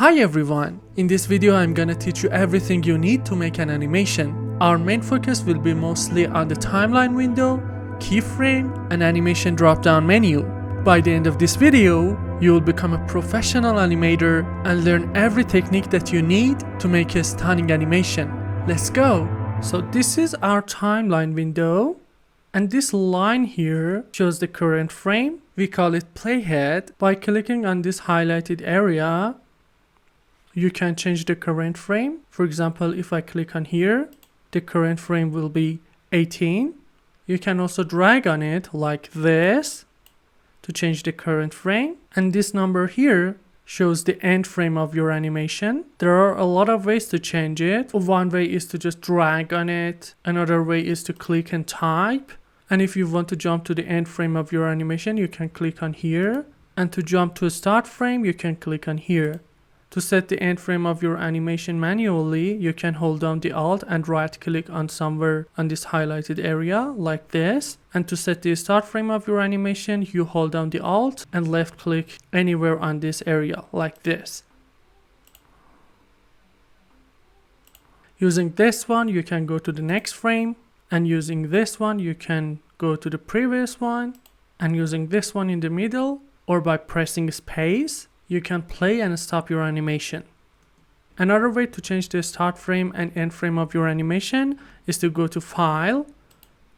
Hi everyone! In this video I'm gonna teach you everything you need to make an animation. Our main focus will be mostly on the timeline window, keyframe, and animation drop-down menu. By the end of this video, you will become a professional animator and learn every technique that you need to make a stunning animation. Let's go! So this is our timeline window, and this line here shows the current frame. We call it Playhead. By clicking on this highlighted area, you can change the current frame. For example, if I click on here, the current frame will be 18. You can also drag on it like this to change the current frame. And this number here shows the end frame of your animation. There are a lot of ways to change it. One way is to just drag on it. Another way is to click and type. And if you want to jump to the end frame of your animation, you can click on here. And to jump to a start frame, you can click on here. To set the end frame of your animation manually, you can hold down the Alt and right click on somewhere on this highlighted area like this. And to set the start frame of your animation, you hold down the Alt and left click anywhere on this area like this. Using this one, you can go to the next frame, and using this one, you can go to the previous one, and using this one in the middle, or by pressing space, you can play and stop your animation. Another way to change the start frame and end frame of your animation is to go to File,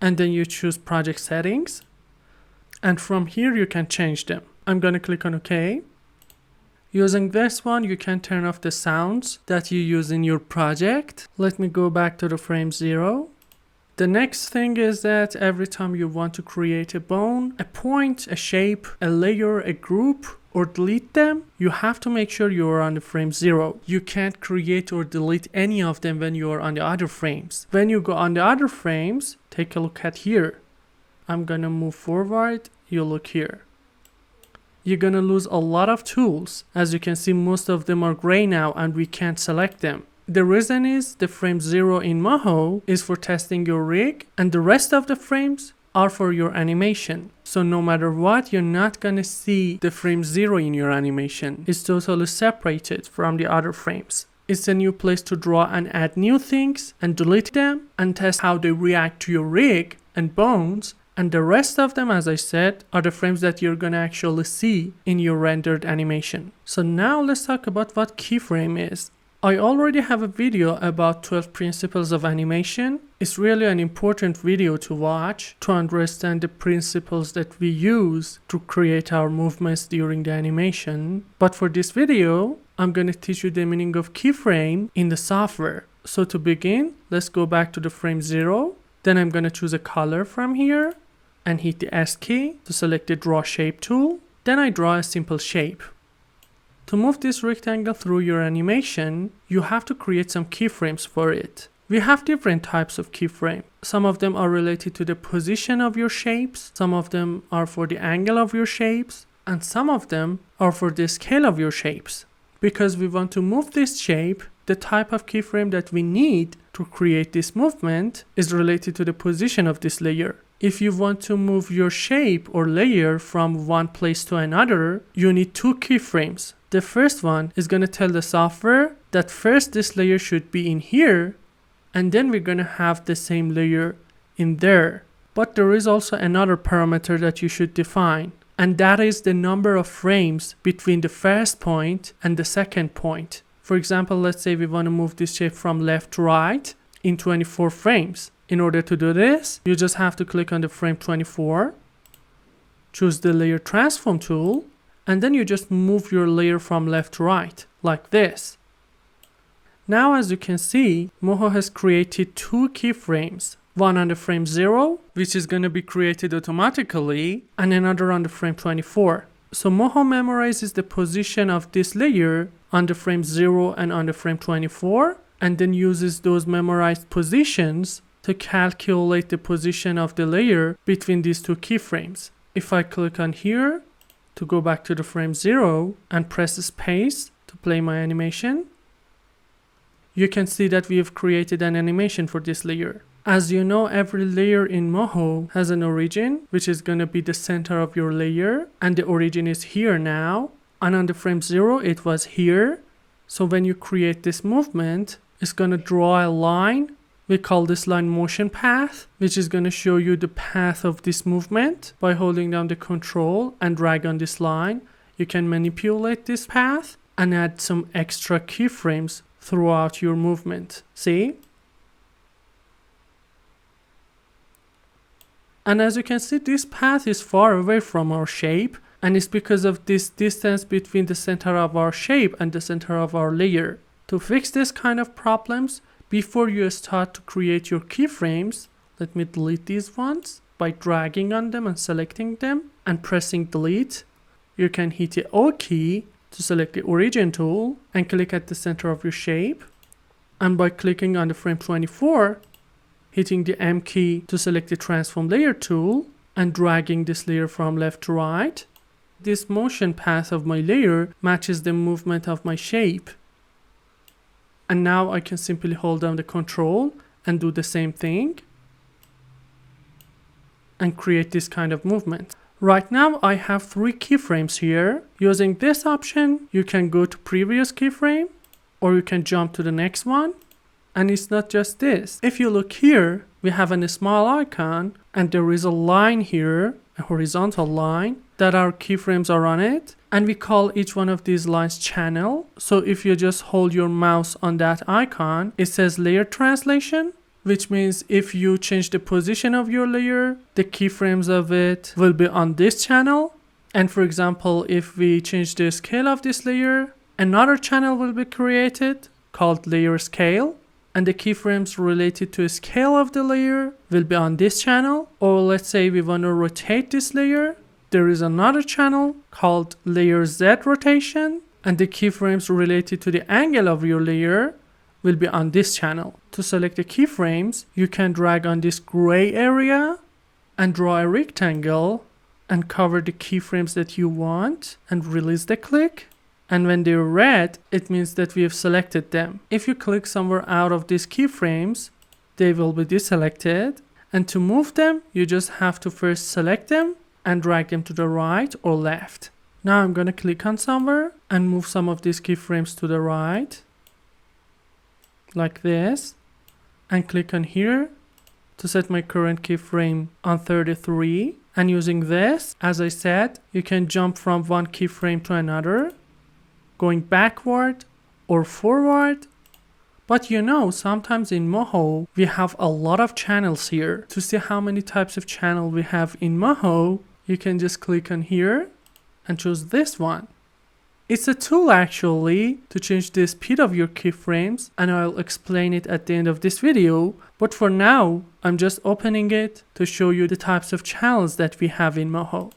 and then you choose Project Settings, and from here you can change them. I'm gonna click on OK. Using this one, you can turn off the sounds that you use in your project. Let me go back to the frame 0. The next thing is that every time you want to create a bone, a point, a shape, a layer, a group, or delete them, you have to make sure you are on the frame 0. You can't create or delete any of them when you are on the other frames. When you go on the other frames, take a look at here. I'm gonna move forward, you look here. You're gonna lose a lot of tools. As you can see, most of them are gray now and we can't select them. The reason is the frame 0 in Moho is for testing your rig, and the rest of the frames are for your animation. So no matter what, you're not gonna see the frame 0 in your animation. It's totally separated from the other frames. It's a new place to draw and add new things and delete them and test how they react to your rig and bones. And the rest of them, as I said, are the frames that you're gonna actually see in your rendered animation. So now let's talk about what keyframe is. I already have a video about 12 principles of animation. It's really an important video to watch to understand the principles that we use to create our movements during the animation. But for this video, I'm going to teach you the meaning of keyframe in the software. So to begin, let's go back to the frame 0. Then I'm going to choose a color from here and hit the S key to select the Draw Shape tool. Then I draw a simple shape. To move this rectangle through your animation, you have to create some keyframes for it. We have different types of keyframe. Some of them are related to the position of your shapes, some of them are for the angle of your shapes, and some of them are for the scale of your shapes. Because we want to move this shape, the type of keyframe that we need to create this movement is related to the position of this layer. If you want to move your shape or layer from one place to another, you need two keyframes. The first one is going to tell the software that first this layer should be in here, and then we're going to have the same layer in there. But there is also another parameter that you should define, and that is the number of frames between the first point and the second point. For example, let's say we want to move this shape from left to right in 24 frames. In order to do this, you just have to click on the frame 24, choose the layer transform tool, and then you just move your layer from left to right, like this. Now as you can see, Moho has created two keyframes, one on the frame 0, which is going to be created automatically, and another on the frame 24. So Moho memorizes the position of this layer on the frame 0 and on the frame 24, and then uses those memorized positions to calculate the position of the layer between these two keyframes. If I click on here to go back to the frame 0 and press space to play my animation, you can see that we have created an animation for this layer. As you know, every layer in Moho has an origin, which is going to be the center of your layer, and the origin is here now. And on the frame 0, it was here, So when you create this movement, it's going to draw a line. We call this line motion path, which is going to show you the path of this movement. By holding down the control and drag on this line, you can manipulate this path and add some extra keyframes throughout your movement. See? And as you can see, this path is far away from our shape, and it's because of this distance between the center of our shape and the center of our layer. To fix this kind of problems, before you start to create your keyframes, let me delete these ones by dragging on them and selecting them and pressing delete. You can hit the O key to select the origin tool and click at the center of your shape. And by clicking on the frame 24, hitting the M key to select the transform layer tool and dragging this layer from left to right, this motion path of my layer matches the movement of my shape. And now I can simply hold down the control and do the same thing and create this kind of movement. Right now I have 3 keyframes here. Using this option, you can go to previous keyframe or you can jump to the next one. And it's not just this. If you look here, we have a small icon and there is a line here, a horizontal line, that our keyframes are on it. And we call each one of these lines channel. So if you just hold your mouse on that icon, it says layer translation, which means if you change the position of your layer, the keyframes of it will be on this channel. And for example, if we change the scale of this layer, another channel will be created called layer scale. And the keyframes related to the scale of the layer will be on this channel. Or let's say we want to rotate this layer. There is another channel called layer Z rotation. And the keyframes related to the angle of your layer will be on this channel. To select the keyframes, you can drag on this gray area and draw a rectangle and cover the keyframes that you want and release the click. And when they're red, it means that we have selected them. If you click somewhere out of these keyframes, they will be deselected. And to move them, you just have to first select them and drag them to the right or left. Now I'm going to click on somewhere and move some of these keyframes to the right, like this. And click on here to set my current keyframe on 33. And using this, as I said, you can jump from one keyframe to another, going backward or forward. But you know, sometimes in Moho, we have a lot of channels here. To see how many types of channel we have in Moho, you can just click on here and choose this one. It's a tool actually to change the speed of your keyframes, and I'll explain it at the end of this video. But for now, I'm just opening it to show you the types of channels that we have in Moho.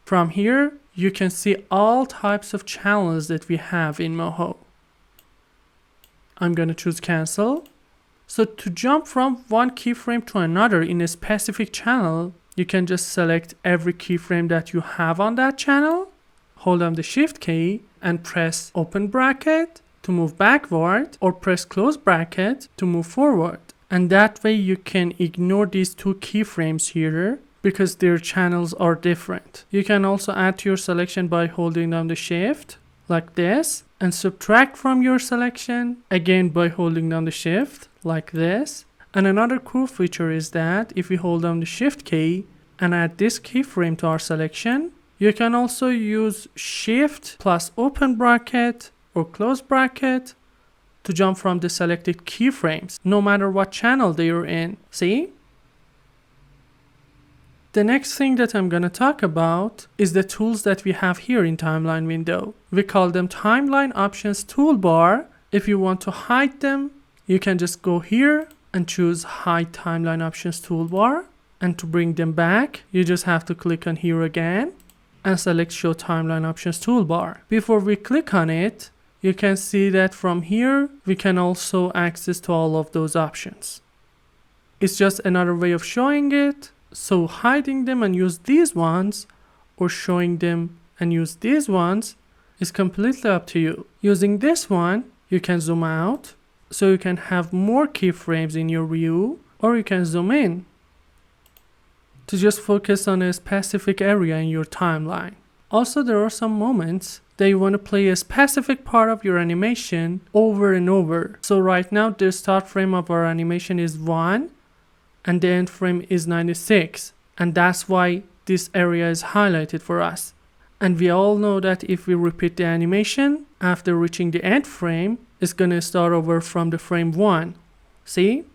From here, you can see all types of channels that we have in Moho. I'm going to choose cancel. So to jump from one keyframe to another in a specific channel, you can just select every keyframe that you have on that channel, hold down the shift key and press open bracket to move backward or press close bracket to move forward. And that way you can ignore these 2 keyframes here, because their channels are different. You can also add to your selection by holding down the shift like this and subtract from your selection again by holding down the shift like this. And another cool feature is that if we hold down the shift key and add this keyframe to our selection, you can also use shift plus open bracket or close bracket to jump from the selected keyframes no matter what channel they are in. See? The next thing that I'm going to talk about is the tools that we have here in timeline window. We call them timeline options toolbar. If you want to hide them, you can just go here and choose hide timeline options toolbar. And to bring them back, you just have to click on here again and select show timeline options toolbar. Before we click on it, you can see that from here, we can also access to all of those options. It's just another way of showing it. So hiding them and use these ones, or showing them and use these ones, is completely up to you. Using this one, you can zoom out, so you can have more keyframes in your view, or you can zoom in to just focus on a specific area in your timeline. Also, there are some moments that you want to play a specific part of your animation over and over. So right now the start frame of our animation is 1 and the end frame is 96, and that's why this area is highlighted for us. And we all know that if we repeat the animation after reaching the end frame, it's gonna start over from the frame 1. See?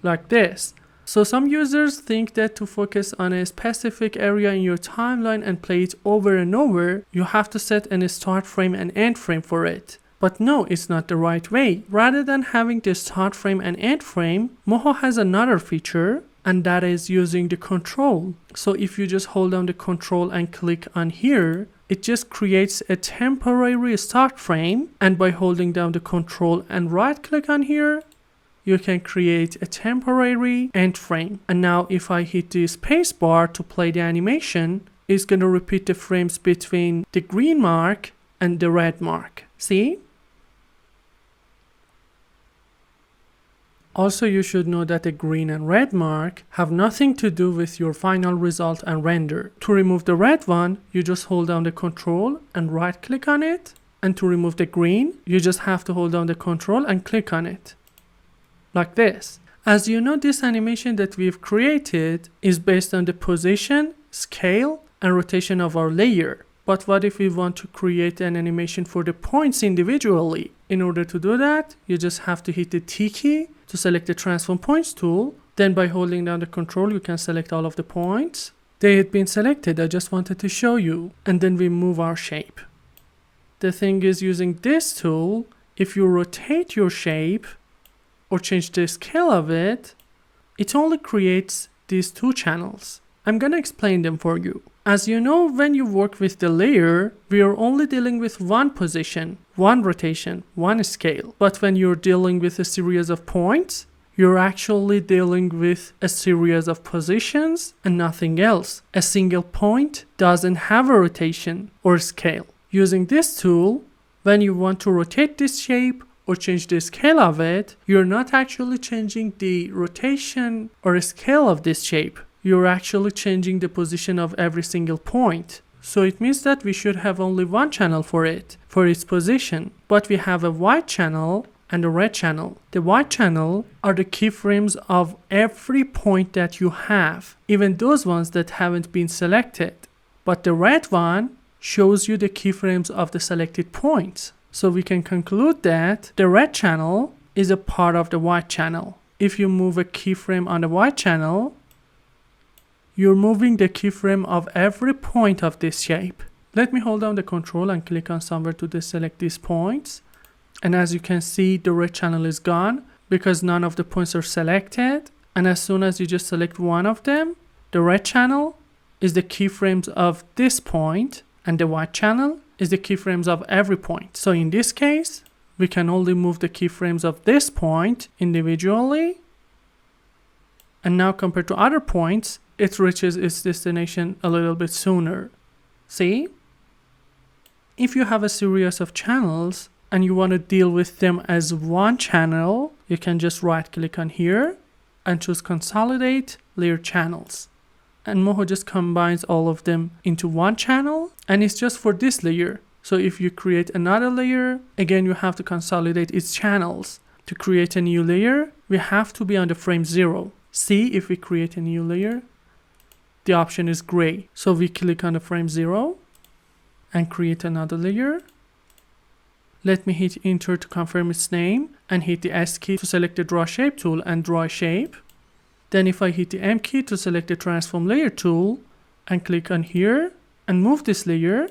Like this. So some users think that to focus on a specific area in your timeline and play it over and over, you have to set a start frame and end frame for it. But no, it's not the right way. Rather than having the start frame and end frame, Moho has another feature, and that is using the control. So if you just hold down the control and click on here, it just creates a temporary start frame, and by holding down the control and right click on here, you can create a temporary end frame. And now if I hit the space bar to play the animation, it's going to repeat the frames between the green mark and the red mark. See? Also, you should know that the green and red mark have nothing to do with your final result and render. To remove the red one, you just hold down the control and right click on it. And to remove the green, you just have to hold down the control and click on it. Like this. As you know, this animation that we've created is based on the position, scale, and rotation of our layer. But what if we want to create an animation for the points individually? In order to do that, you just have to hit the T key to select the transform points tool. Then by holding down the control, you can select all of the points. They had been selected, I just wanted to show you. And then we move our shape. The thing is, using this tool, if you rotate your shape or change the scale of it, it only creates these two channels. I'm gonna explain them for you. As you know, when you work with the layer, we are only dealing with one position, one rotation, one scale. But when you're dealing with a series of points, you're actually dealing with a series of positions and nothing else. A single point doesn't have a rotation or scale. Using this tool, when you want to rotate this shape or change the scale of it, you're not actually changing the rotation or scale of this shape. You're actually changing the position of every single point. So it means that we should have only one channel for it, for its position. But we have a white channel and a red channel. The white channel are the keyframes of every point that you have, even those ones that haven't been selected. But the red one shows you the keyframes of the selected points. So we can conclude that the red channel is a part of the white channel. If you move a keyframe on the white channel, you're moving the keyframe of every point of this shape. Let me hold down the control and click on somewhere to deselect these points. And as you can see, the red channel is gone because none of the points are selected. And as soon as you just select one of them, the red channel is the keyframes of this point and the white channel is the keyframes of every point. So in this case, we can only move the keyframes of this point individually. And now compared to other points, it reaches its destination a little bit sooner. See? If you have a series of channels and you want to deal with them as one channel, you can just right click on here and choose Consolidate Layer Channels. And Moho just combines all of them into one channel, and it's just for this layer. So if you create another layer, again you have to consolidate its channels. To create a new layer, we have to be on the frame 0. See, if we create a new layer, the option is gray. So we click on the frame 0 and create another layer. Let me hit enter to confirm its name and hit the S key to select the draw shape tool and draw a shape. Then if I hit the M key to select the transform layer tool and click on here and move this layer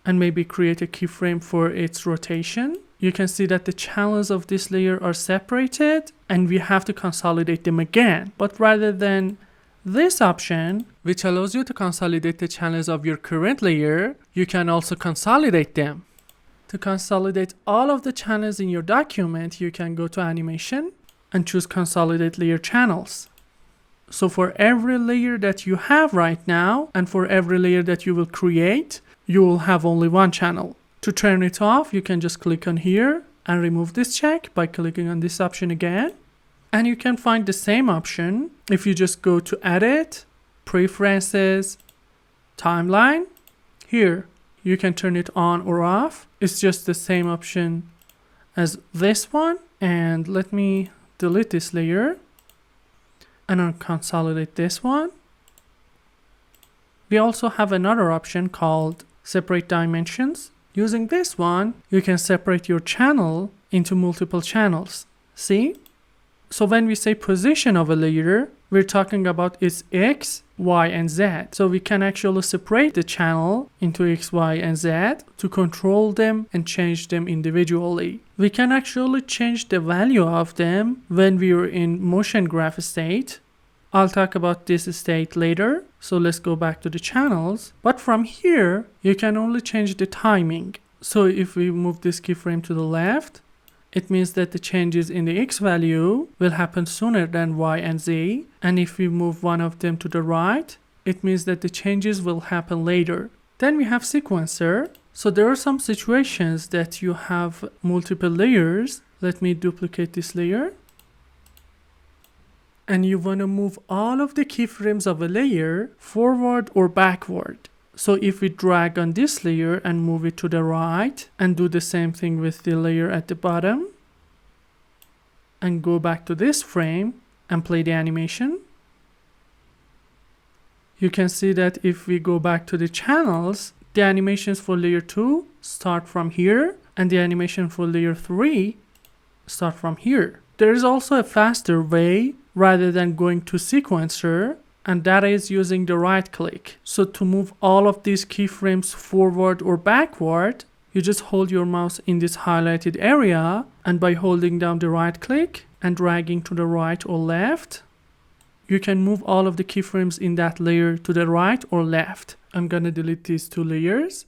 and maybe create a keyframe for its rotation, you can see that the channels of this layer are separated and we have to consolidate them again. But rather than this option, which allows you to consolidate the channels of your current layer, you can also consolidate them. To consolidate all of the channels in your document, you can go to Animation and choose Consolidate Layer Channels. So for every layer that you have right now and for every layer that you will create, you will have only one channel. To turn it off, you can just click on here and remove this check by clicking on this option again. And you can find the same option if you just go to Edit, preferences, timeline. Here you can turn it on or off. It's just the same option as this one. And let me delete this layer and unconsolidate this one. We also have another option called separate dimensions. Using this one, you can separate your channel into multiple channels. See? So when we say position of a layer, we're talking about its X, Y, and Z. So we can actually separate the channel into X, Y, and Z to control them and change them individually. We can actually change the value of them when we are in motion graph state. I'll talk about this state later. So let's go back to the channels. But from here, you can only change the timing. So if we move this keyframe to the left, it means that the changes in the X value will happen sooner than Y and Z. And if we move one of them to the right, it means that the changes will happen later. Then we have sequencer. So there are some situations that you have multiple layers. Let me duplicate this layer. And you want to move all of the keyframes of a layer forward or backward. So if we drag on this layer and move it to the right and do the same thing with the layer at the bottom and go back to this frame and play the animation, you can see that if we go back to the channels, the animations for layer 2 start from here and the animation for layer 3 start from here. There is also a faster way rather than going to sequencer, and that is using the right click. So to move all of these keyframes forward or backward, you just hold your mouse in this highlighted area, and by holding down the right click and dragging to the right or left, you can move all of the keyframes in that layer to the right or left. I'm gonna delete these two layers.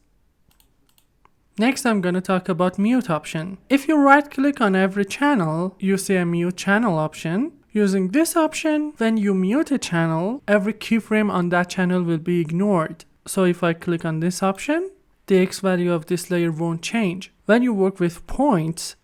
Next, I'm gonna talk about mute option. If you right click on every channel, you see a mute channel option. Using this option, when you mute a channel, every keyframe on that channel will be ignored. So if I click on this option, the X value of this layer won't change. When you work with points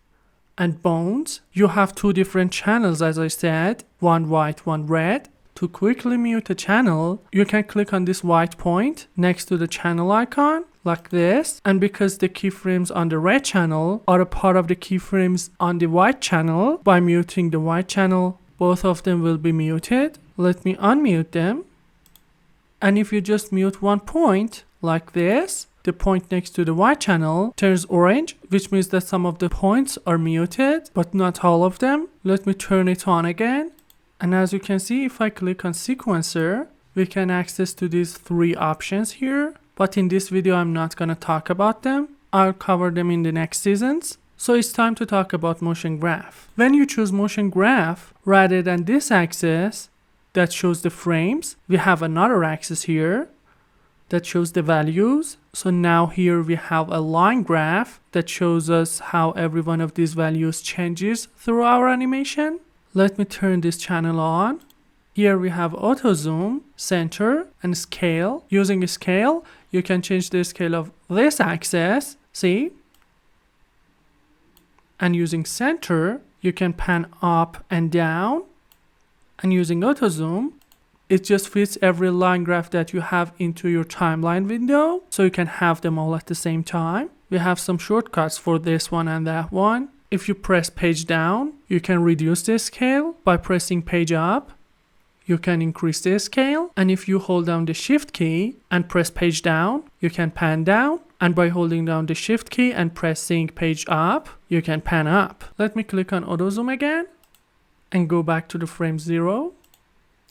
and bones, you have two different channels, as I said, one white, one red. To quickly mute a channel, you can click on this white point next to the channel icon, like this. And because the keyframes on the red channel are a part of the keyframes on the white channel, by muting the white channel, both of them will be muted. Let me unmute them. And if you just mute one point, like this, the point next to the white channel turns orange, which means that some of the points are muted, but not all of them. Let me turn it on again. And as you can see, if I click on sequencer, we can access to these three options here. But in this video, I'm not gonna talk about them. I'll cover them in the next seasons. So it's time to talk about motion graph. When you choose motion graph, rather than this axis that shows the frames, we have another axis here that shows the values. So now here we have a line graph that shows us how every one of these values changes through our animation. Let me turn this channel on. Here we have auto zoom, center, and scale. Using scale, you can change the scale of this axis. See? And using center, you can pan up and down. And using auto zoom, it just fits every line graph that you have into your timeline window, so you can have them all at the same time. We have some shortcuts for this one and that one. If you press page down, you can reduce the scale. By pressing page up, you can increase the scale. And if you hold down the shift key and press page down, you can pan down. And by holding down the shift key and pressing page up, you can pan up. Let me click on auto zoom again and go back to the frame 0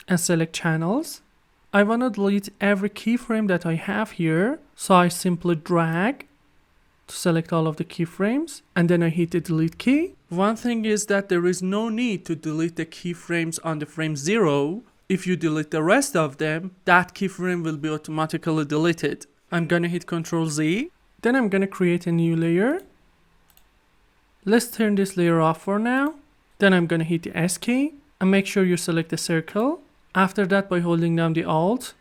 and select channels. I want to delete every keyframe that I have here. So I simply drag to select all of the keyframes and then I hit the delete key. One thing is that there is no need to delete the keyframes on the frame 0. If you delete the rest of them, that keyframe will be automatically deleted. I'm gonna hit Ctrl Z. Then I'm gonna create a new layer. Let's turn this layer off for now. Then I'm gonna hit the S key and make sure you select the circle. After that, by holding down the Alt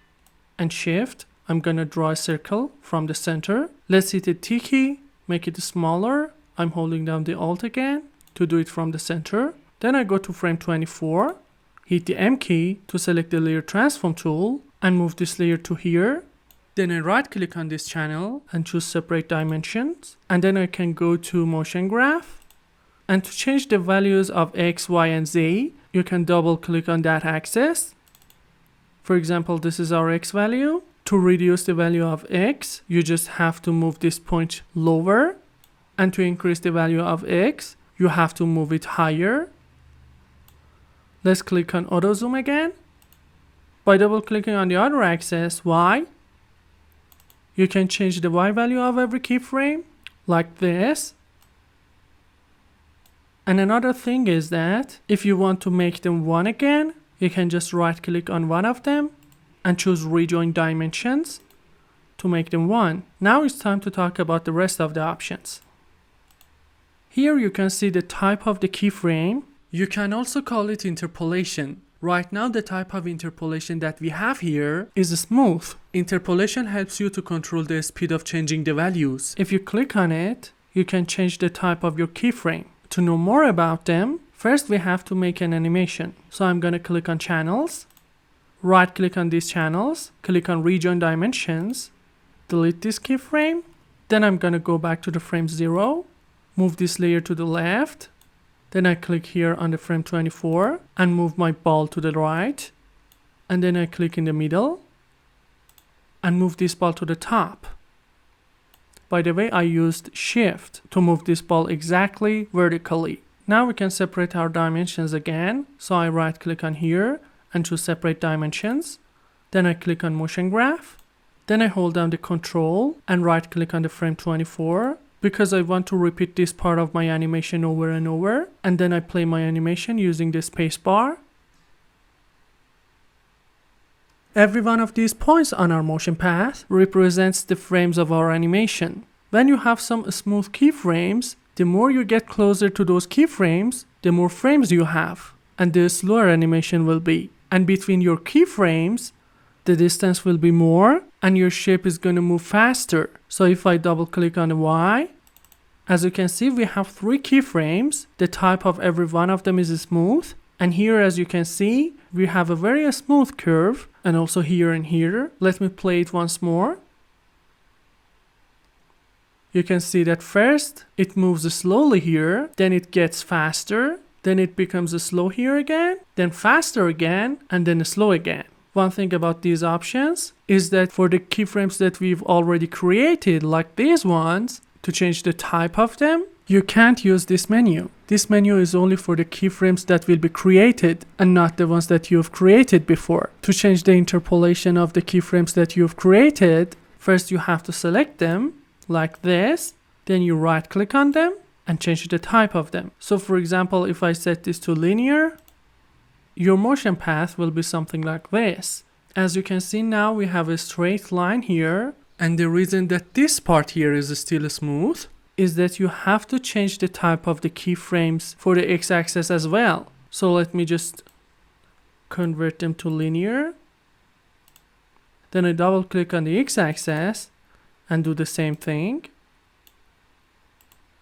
and Shift, I'm gonna draw a circle from the center. Let's hit the T key, make it smaller. I'm holding down the Alt again to do it from the center. Then I go to frame 24, hit the M key to select the layer transform tool and move this layer to here. Then I right click on this channel and choose separate dimensions. And then I can go to motion graph. And to change the values of X, Y, and Z, you can double click on that axis. For example, this is our X value. To reduce the value of X, you just have to move this point lower. And to increase the value of X, you have to move it higher. Let's click on auto zoom again. By double clicking on the other axis, Y, you can change the Y value of every keyframe like this. And another thing is that if you want to make them one again, you can just right click on one of them and choose Rejoin Dimensions to make them one. Now it's time to talk about the rest of the options. Here you can see the type of the keyframe. You can also call it interpolation. Right now the type of interpolation that we have here is smooth. Interpolation helps you to control the speed of changing the values. If you click on it, you can change the type of your keyframe. To know more about them, first we have to make an animation. So I'm going to click on channels, right click on these channels, click on Rejoin Dimensions, delete this keyframe. Then I'm going to go back to the frame 0, move this layer to the left. Then I click here on the frame 24 and move my ball to the right. And then I click in the middle and move this ball to the top. By the way, I used shift to move this ball exactly vertically. Now we can separate our dimensions again. So I right click on here and choose separate dimensions. Then I click on motion graph. Then I hold down the control and right click on the frame 24. Because I want to repeat this part of my animation over and over, and then I play my animation using the space bar. Every one of these points on our motion path represents the frames of our animation. When you have some smooth keyframes, the more you get closer to those keyframes, the more frames you have, and the slower animation will be. And between your keyframes, the distance will be more, and your shape is going to move faster. So if I double click on the Y, as you can see, we have 3 keyframes. The type of every one of them is smooth. And here, as you can see, we have a very smooth curve, and also here and here. Let me play it once more. You can see that first it moves slowly here, then it gets faster, then it becomes slow here again, then faster again, and then slow again. One thing about these options is that for the keyframes that we've already created, like these ones, to change the type of them, you can't use this menu. This menu is only for the keyframes that will be created and not the ones that you've created before. To change the interpolation of the keyframes that you've created, first you have to select them like this, then you right click on them and change the type of them. So for example, if I set this to linear, your motion path will be something like this. As you can see now, we have a straight line here, and the reason that this part here is still smooth is that you have to change the type of the keyframes for the x-axis as well. So let me just convert them to linear. Then I double click on the x-axis and do the same thing.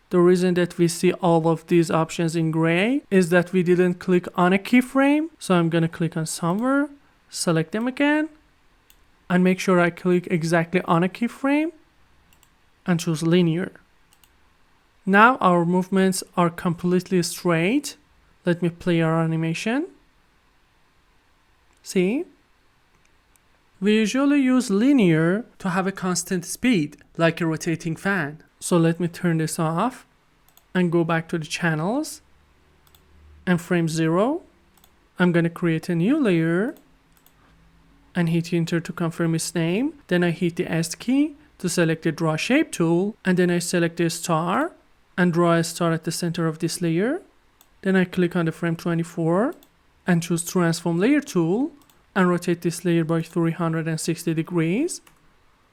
The reason that we see all of these options in gray is that we didn't click on a keyframe. So I'm going to click on somewhere, select them again, and make sure I click exactly on a keyframe and choose linear. Now our movements are completely straight. Let me play our animation. See? We usually use linear to have a constant speed, like a rotating fan. So let me turn this off and go back to the channels and frame 0. I'm going to create a new layer and hit enter to confirm its name. Then I hit the S key to select the draw shape tool, and then I select the star and draw a star at the center of this layer. Then I click on the frame 24 and choose transform layer tool and rotate this layer by 360 degrees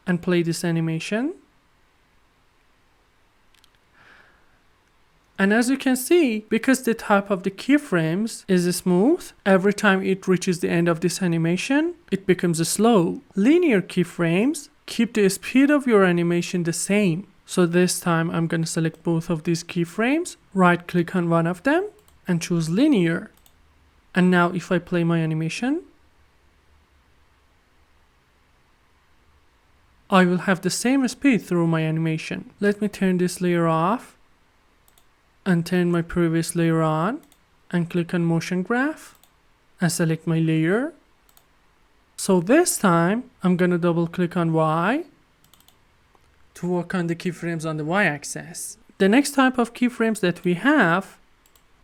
and play this animation. And as you can see, because the type of the keyframes is smooth, every time it reaches the end of this animation, it becomes slow. Linear keyframes keep the speed of your animation the same. So this time I'm going to select both of these keyframes, right click on one of them and choose linear. And now if I play my animation, I will have the same speed through my animation. Let me turn this layer off and turn my previous layer on and click on motion graph and select my layer. So this time I'm gonna double click on Y to work on the keyframes on the Y axis. The next type of keyframes that we have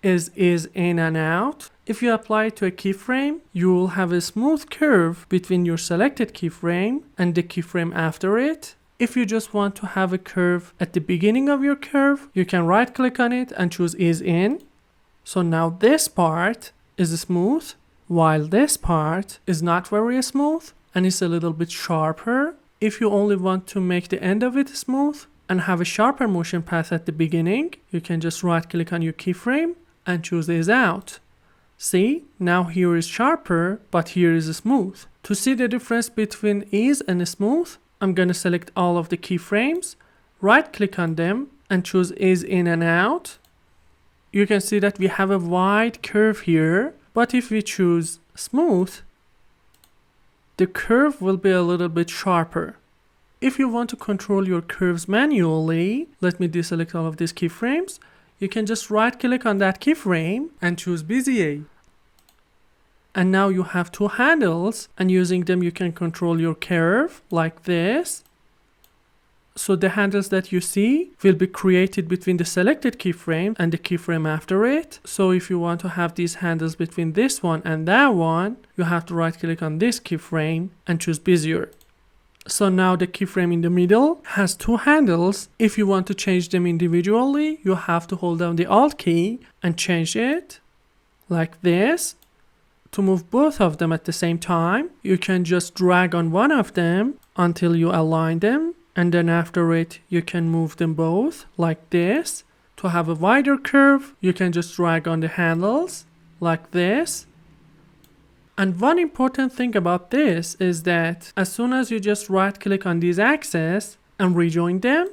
is in and out. If you apply it to a keyframe, you will have a smooth curve between your selected keyframe and the keyframe after it. If you just want to have a curve at the beginning of your curve, you can right click on it and choose ease in. So now this part is smooth, while this part is not very smooth and is a little bit sharper. If you only want to make the end of it smooth and have a sharper motion path at the beginning, you can just right click on your keyframe and choose ease out. See, now here is sharper, but here is smooth. To see the difference between ease and smooth, I'm gonna select all of the keyframes, right click on them and choose ease in and out. You can see that we have a wide curve here, but if we choose smooth, the curve will be a little bit sharper. If you want to control your curves manually, let me deselect all of these keyframes. You can just right click on that keyframe and choose Bezier. And now you have two handles, and using them you can control your curve like this. So the handles that you see will be created between the selected keyframe and the keyframe after it. So if you want to have these handles between this one and that one, you have to right click on this keyframe and choose Bezier. So now the keyframe in the middle has two handles. If you want to change them individually, you have to hold down the Alt key and change it like this. To move both of them at the same time, you can just drag on one of them until you align them, and then after it you can move them both like this. To have a wider curve, you can just drag on the handles like this. And one important thing about this is that as soon as you just right click on these axes and rejoin them,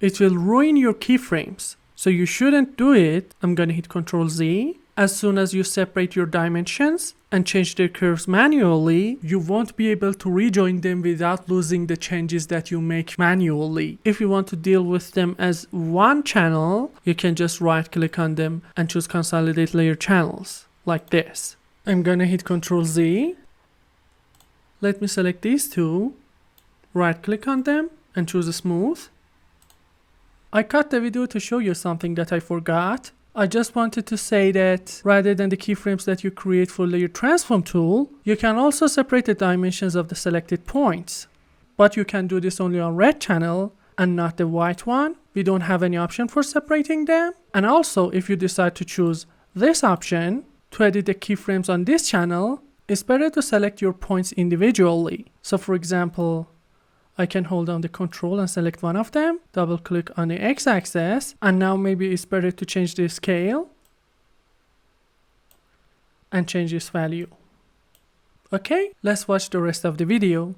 it will ruin your keyframes. So you shouldn't do it. I'm gonna hit Ctrl Z. As soon as you separate your dimensions and change their curves manually, you won't be able to rejoin them without losing the changes that you make manually. If you want to deal with them as one channel, you can just right click on them and choose Consolidate Layer Channels like this. I'm gonna hit Ctrl Z. Let me select these two, right click on them and choose Smooth. I cut the video to show you something that I forgot. I just wanted to say that rather than the keyframes that you create for Layer Transform tool, you can also separate the dimensions of the selected points. But you can do this only on red channel and not the white one. We don't have any option for separating them. And also, if you decide to choose this option, to edit the keyframes on this channel, it's better to select your points individually. So for example, I can hold down the control and select one of them, double click on the x-axis, and now maybe it's better to change the scale and change this value. Okay, let's watch the rest of the video.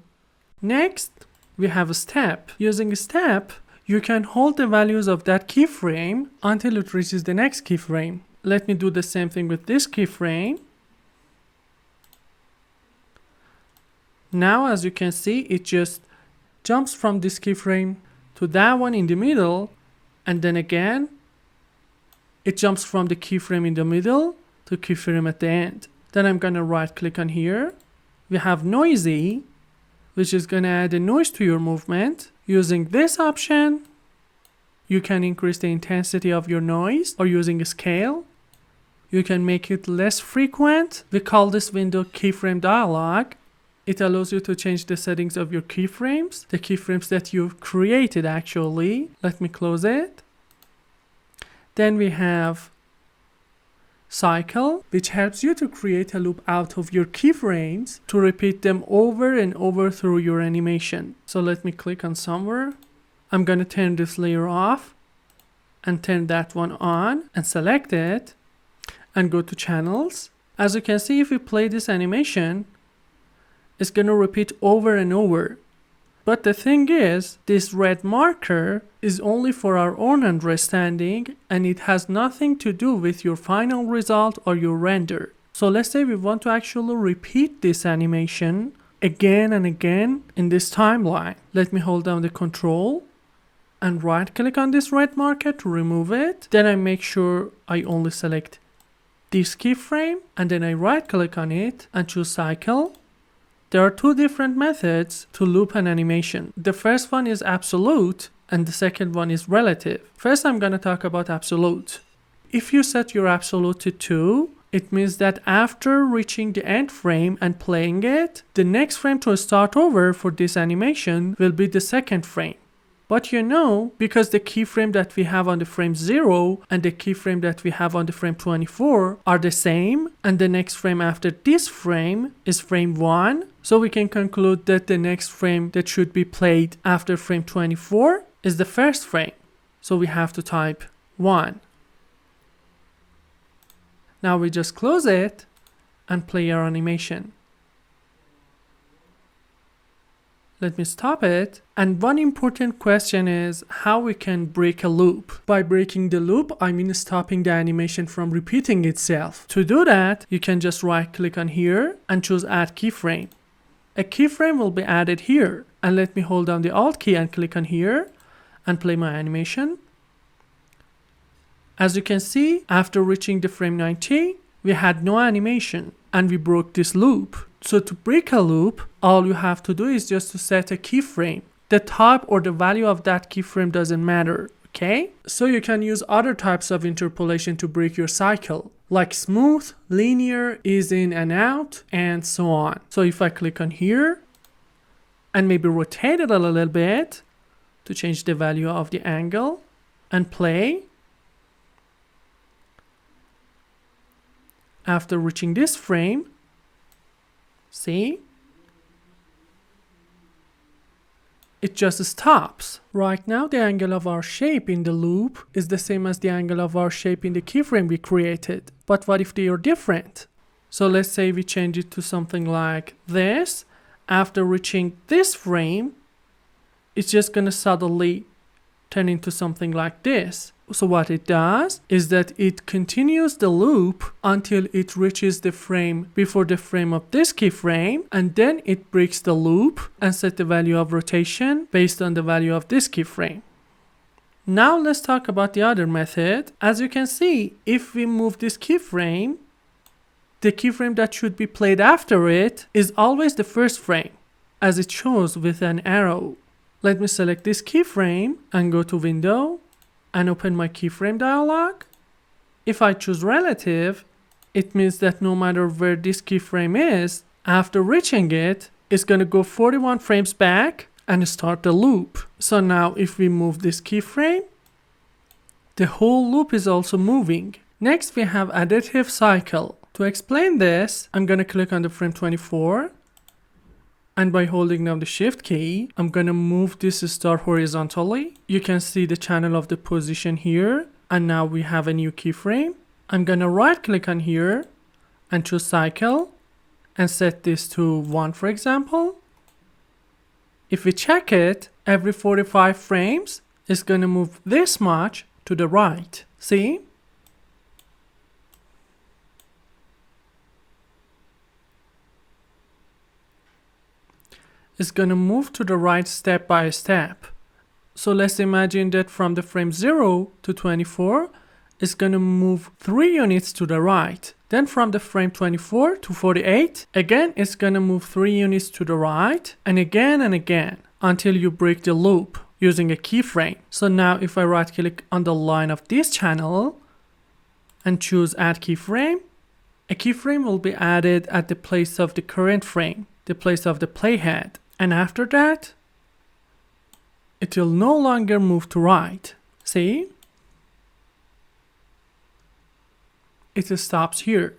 Next, we have a step. Using a step, you can hold the values of that keyframe until it reaches the next keyframe. Let me do the same thing with this keyframe. Now, as you can see, it just jumps from this keyframe to that one in the middle, and then again, it jumps from the keyframe in the middle to keyframe at the end. Then I'm gonna right click on here. We have noisy, which is gonna add a noise to your movement. Using this option, you can increase the intensity of your noise, or using a scale, you can make it less frequent. We call this window keyframe dialog. It allows you to change the settings of your keyframes, the keyframes that you've created actually. Let me close it. Then we have cycle, which helps you to create a loop out of your keyframes to repeat them over and over through your animation. So let me click on somewhere. I'm gonna turn this layer off and turn that one on and select it and go to channels. As you can see, if we play this animation, it's gonna repeat over and over. But the thing is, this red marker is only for our own understanding, and it has nothing to do with your final result or your render. So let's say we want to actually repeat this animation again and again in this timeline. Let me hold down the control and right click on this red marker to remove it. Then I make sure I only select this keyframe and then I right click on it and choose cycle. There are two different methods to loop an animation. The first one is absolute and the second one is relative. First, I'm going to talk about absolute. If you set your absolute to 2, it means that after reaching the end frame and playing it, the next frame to start over for this animation will be the second frame. But you know, because the keyframe that we have on the frame 0 and the keyframe that we have on the frame 24 are the same, and the next frame after this frame is frame 1, so we can conclude that the next frame that should be played after frame 24 is the first frame. So we have to type 1. Now we just close it and play our animation. Let me stop it. And one important question is how we can break a loop. By breaking the loop, I mean stopping the animation from repeating itself. To do that, you can just right click on here and choose add keyframe. A keyframe will be added here. And let me hold down the Alt key and click on here and play my animation. As you can see, after reaching the frame 90, we had no animation and we broke this loop. So to break a loop, all you have to do is just to set a keyframe. The type or the value of that keyframe doesn't matter, okay? So you can use other types of interpolation to break your cycle, like smooth, linear, ease in and out, and so on. So if I click on here and maybe rotate it a little bit to change the value of the angle and play, after reaching this frame, see? It just stops. Right now, the angle of our shape in the loop is the same as the angle of our shape in the keyframe we created. But what if they are different? So let's say we change it to something like this. After reaching this frame, it's just gonna suddenly turn into something like this. So what it does is that it continues the loop until it reaches the frame before the frame of this keyframe, and then it breaks the loop and set the value of rotation based on the value of this keyframe. Now let's talk about the other method. As you can see, if we move this keyframe, the keyframe that should be played after it is always the first frame, as it shows with an arrow. Let me select this keyframe and go to Window and open my keyframe dialog. If I choose relative, it means that no matter where this keyframe is, after reaching it, it's gonna go 41 frames back and start the loop. So now if we move this keyframe, the whole loop is also moving. Next we have Additive Cycle. To explain this, I'm gonna click on the frame 24. And by holding down the shift key, I'm gonna move this star horizontally. You can see the channel of the position here. And now we have a new keyframe. I'm gonna right click on here and choose cycle and set this to 1, for example. If we check it, every 45 frames, it's gonna move this much to the right. See? It's gonna move to the right step by step. So let's imagine that from the frame 0 to 24, it's gonna move 3 units to the right. Then from the frame 24 to 48, again it's gonna move 3 units to the right, and again until you break the loop using a keyframe. So now if I right click on the line of this channel and choose add keyframe, a keyframe will be added at the place of the current frame, the place of the playhead. And after that, it will no longer move to right. See? It stops here.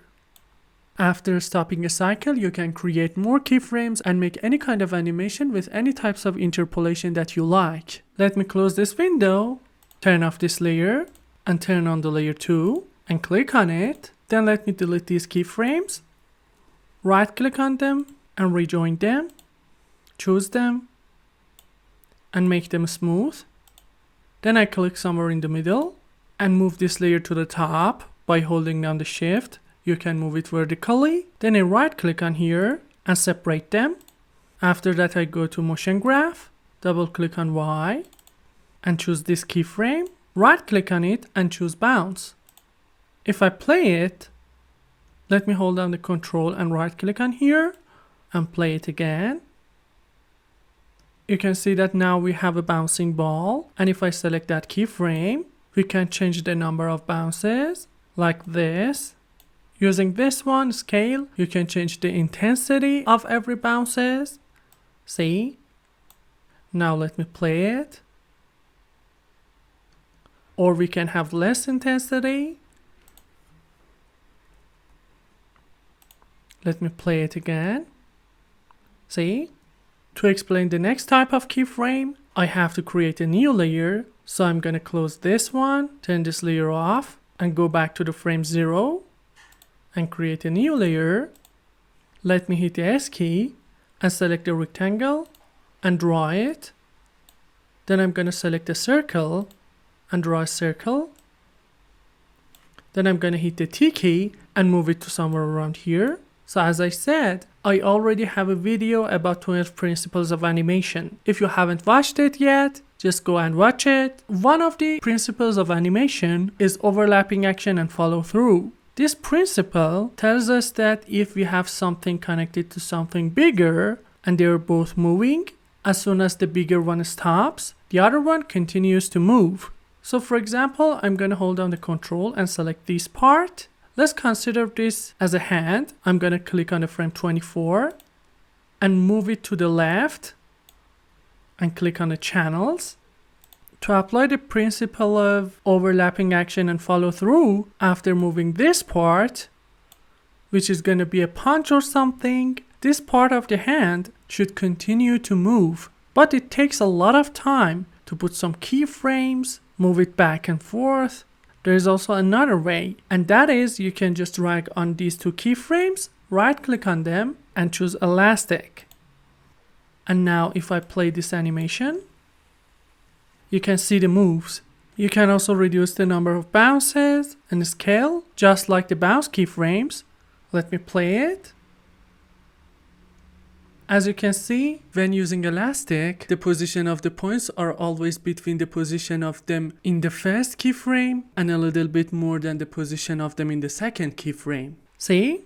After stopping a cycle, you can create more keyframes and make any kind of animation with any types of interpolation that you like. Let me close this window, turn off this layer, and turn on the layer 2, and click on it. Then let me delete these keyframes, right click on them, and rejoin them. Choose them and make them smooth. Then I click somewhere in the middle and move this layer to the top by holding down the shift. You can move it vertically. Then I right click on here and separate them. After that, I go to motion graph, double click on Y and choose this keyframe, right click on it and choose bounce. If I play it, let me hold down the control and right click on here and play it again. You can see that now we have a bouncing ball, and if I select that keyframe, we can change the number of bounces like this. Using this one, scale, you can change the intensity of every bounces. See? Now let me play it. Or we can have less intensity. Let me play it again. See? To explain the next type of keyframe, I have to create a new layer. So I'm going to close this one, turn this layer off, and go back to the frame 0 and create a new layer. Let me hit the S key and select the rectangle and draw it. Then I'm going to select a circle and draw a circle. Then I'm going to hit the T key and move it to somewhere around here. So as I said, I already have a video about 12 principles of animation. If you haven't watched it yet, just go and watch it. One of the principles of animation is overlapping action and follow through. This principle tells us that if we have something connected to something bigger and they're both moving, as soon as the bigger one stops, the other one continues to move. So for example, I'm going to hold down the control and select this part. Let's consider this as a hand. I'm going to click on the frame 24 and move it to the left and click on the channels. To apply the principle of overlapping action and follow through after moving this part, which is going to be a punch or something, this part of the hand should continue to move. But it takes a lot of time to put some keyframes, move it back and forth. There is also another way, and that is you can just drag on these two keyframes, right click on them and choose elastic. And now if I play this animation, you can see the moves. You can also reduce the number of bounces and scale, just like the bounce keyframes. Let me play it. As you can see, when using elastic, the position of the points are always between the position of them in the first keyframe and a little bit more than the position of them in the second keyframe. See?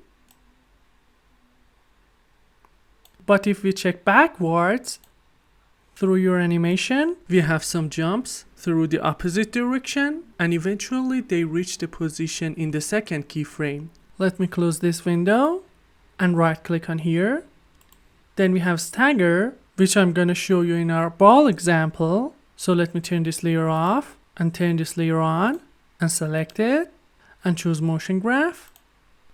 But if we check backwards through your animation, we have some jumps through the opposite direction and eventually they reach the position in the second keyframe. Let me close this window and right click on here. Then we have Stagger, which I'm going to show you in our ball example. So let me turn this layer off and turn this layer on and select it and choose motion graph.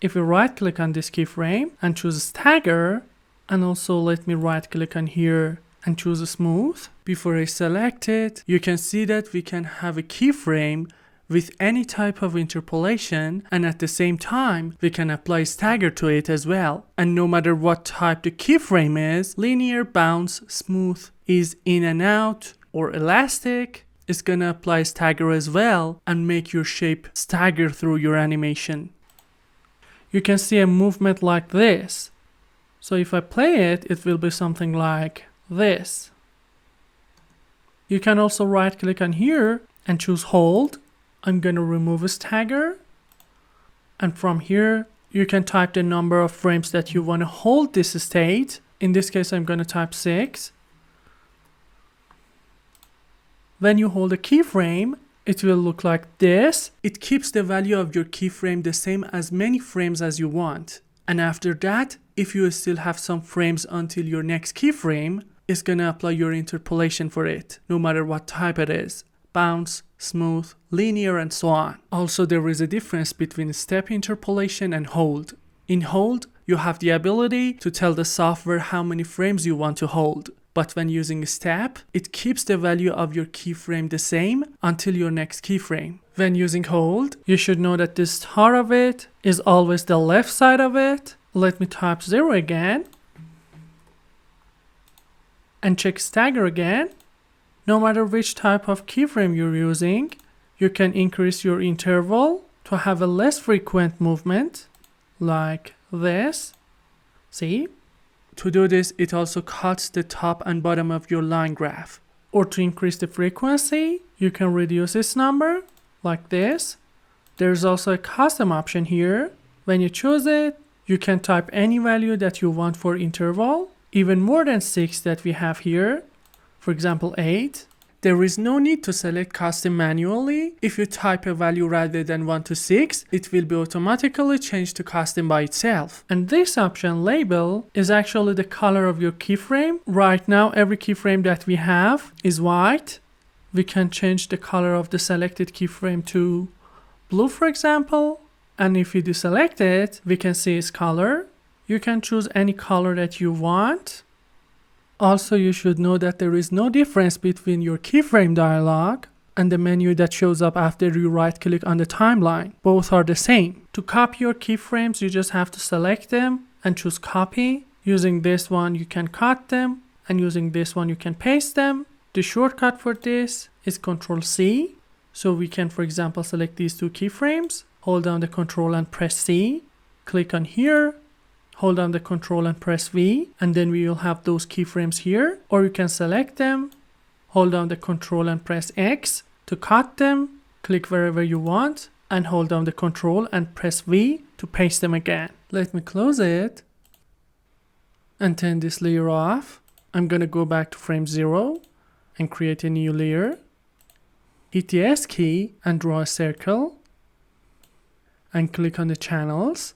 If we right click on this keyframe and choose Stagger, and also let me right click on here and choose a smooth. Before I select it, you can see that we can have a keyframe with any type of interpolation, and at the same time we can apply stagger to it as well. And no matter what type the keyframe is, linear, bounce, smooth, is in and out, or elastic, it's gonna apply stagger as well and make your shape stagger through your animation. You can see a movement like this. So if I play it, it will be something like this. You can also right click on here and choose hold. I'm going to remove a stagger, and from here you can type the number of frames that you want to hold this state. In this case I'm going to type 6. When you hold a keyframe, it will look like this. It keeps the value of your keyframe the same as many frames as you want. And after that, if you still have some frames until your next keyframe, it's going to apply your interpolation for it, no matter what type it is. Bounce, smooth, linear, and so on. Also, there is a difference between step interpolation and hold. In hold, you have the ability to tell the software how many frames you want to hold. But when using step, it keeps the value of your keyframe the same until your next keyframe. When using hold, you should know that the start of it is always the left side of it. Let me type 0 again. And check stagger again. No matter which type of keyframe you're using, you can increase your interval to have a less frequent movement, like this. See? To do this, it also cuts the top and bottom of your line graph. Or to increase the frequency, you can reduce its number like this. There's also a custom option here. When you choose it, you can type any value that you want for interval, even more than 6 that we have here. For example, 8. There is no need to select custom manually. If you type a value rather than 1 to 6, it will be automatically changed to custom by itself. And this option label is actually the color of your keyframe. Right now, every keyframe that we have is white. We can change the color of the selected keyframe to blue, for example. And if you deselect it, we can see its color. You can choose any color that you want. Also, you should know that there is no difference between your keyframe dialog and the menu that shows up after you right-click on the timeline. Both are the same. To copy your keyframes, you just have to select them and choose copy. Using this one, you can cut them, and using this one, you can paste them. The shortcut for this is Ctrl+C. So we can, for example, select these two keyframes, hold down the Ctrl and press C, click on here, hold down the Ctrl and press V, and then we will have those keyframes here. Or you can select them, hold down the Ctrl and press X to cut them, click wherever you want, and hold down the Ctrl and press V to paste them again. Let me close it and turn this layer off. I'm gonna go back to frame 0 and create a new layer. Hit the S key and draw a circle and click on the channels.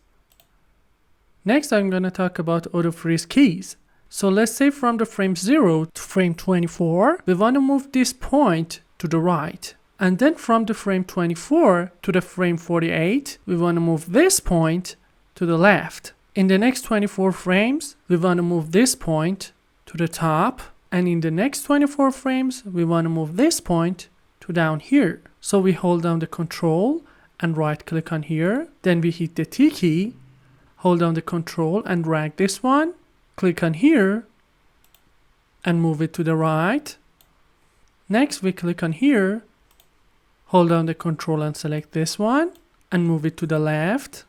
Next, I'm going to talk about auto freeze keys. So let's say from the frame 0 to frame 24, we want to move this point to the right. And then from the frame 24 to the frame 48, we want to move this point to the left. In the next 24 frames, we want to move this point to the top. And in the next 24 frames, we want to move this point to down here. So we hold down the Ctrl and right click on here. Then we hit the T key, hold down the Ctrl and drag this one, click on here and move it to the right. Next we click on here, hold down the Ctrl and select this one and move it to the left.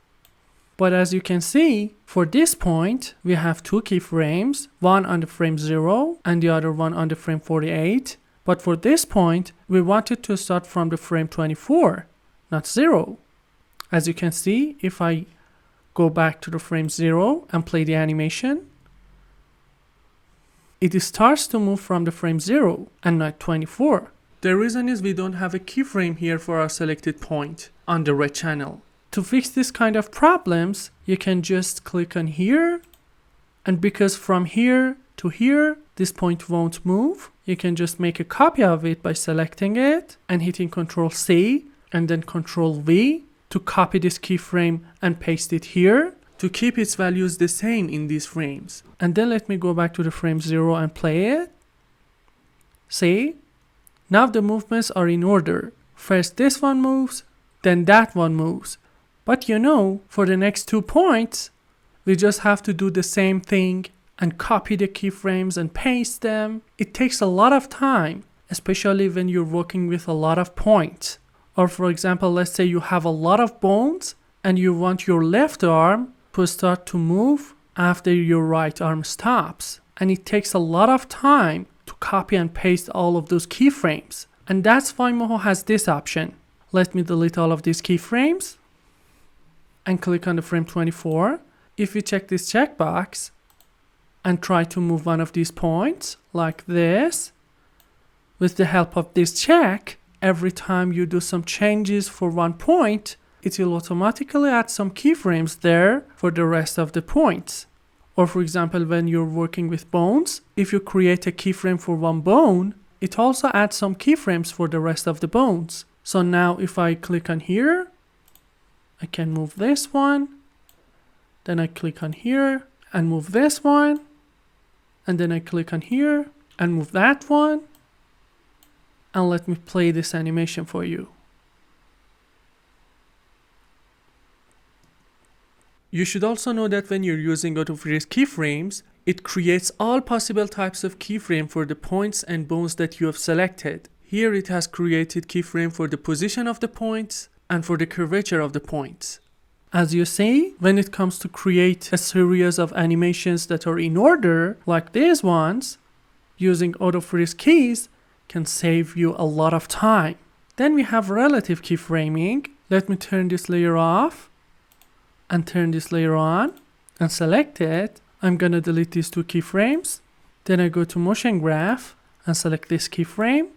But as you can see, for this point, we have two keyframes, one on the frame 0 and the other one on the frame 48. But for this point, we wanted to start from the frame 24, not 0. As you can see, if I go back to the frame 0 and play the animation, it starts to move from the frame 0 and not 24. The reason is we don't have a keyframe here for our selected point on the red channel. To fix this kind of problems, you can just click on here, and because from here to here, this point won't move, you can just make a copy of it by selecting it and hitting Ctrl+C and then Ctrl+V to copy this keyframe and paste it here to keep its values the same in these frames. And then let me go back to the frame 0 and play it. See? Now the movements are in order. First this one moves, then that one moves. But you know, for the next 2 points, we just have to do the same thing and copy the keyframes and paste them. It takes a lot of time, especially when you're working with a lot of points. Or for example, let's say you have a lot of bones and you want your left arm to start to move after your right arm stops. And it takes a lot of time to copy and paste all of those keyframes. And that's why Moho has this option. Let me delete all of these keyframes and click on the frame 24. If you check this checkbox and try to move one of these points like this, with the help of this check, every time you do some changes for one point, it will automatically add some keyframes there for the rest of the points. Or for example, when you're working with bones, if you create a keyframe for one bone, it also adds some keyframes for the rest of the bones. So now if I click on here, I can move this one, then I click on here and move this one, and then I click on here and move that one. And let me play this animation for you. You should also know that when you're using auto freeze keyframes, it creates all possible types of keyframe for the points and bones that you have selected. Here it has created keyframe for the position of the points and for the curvature of the points. As you see, when it comes to create a series of animations that are in order, like these ones, using auto freeze keys can save you a lot of time. Then we have relative keyframing. Let me turn this layer off and turn this layer on and select it. I'm gonna delete these two keyframes. Then I go to motion graph and select this keyframe.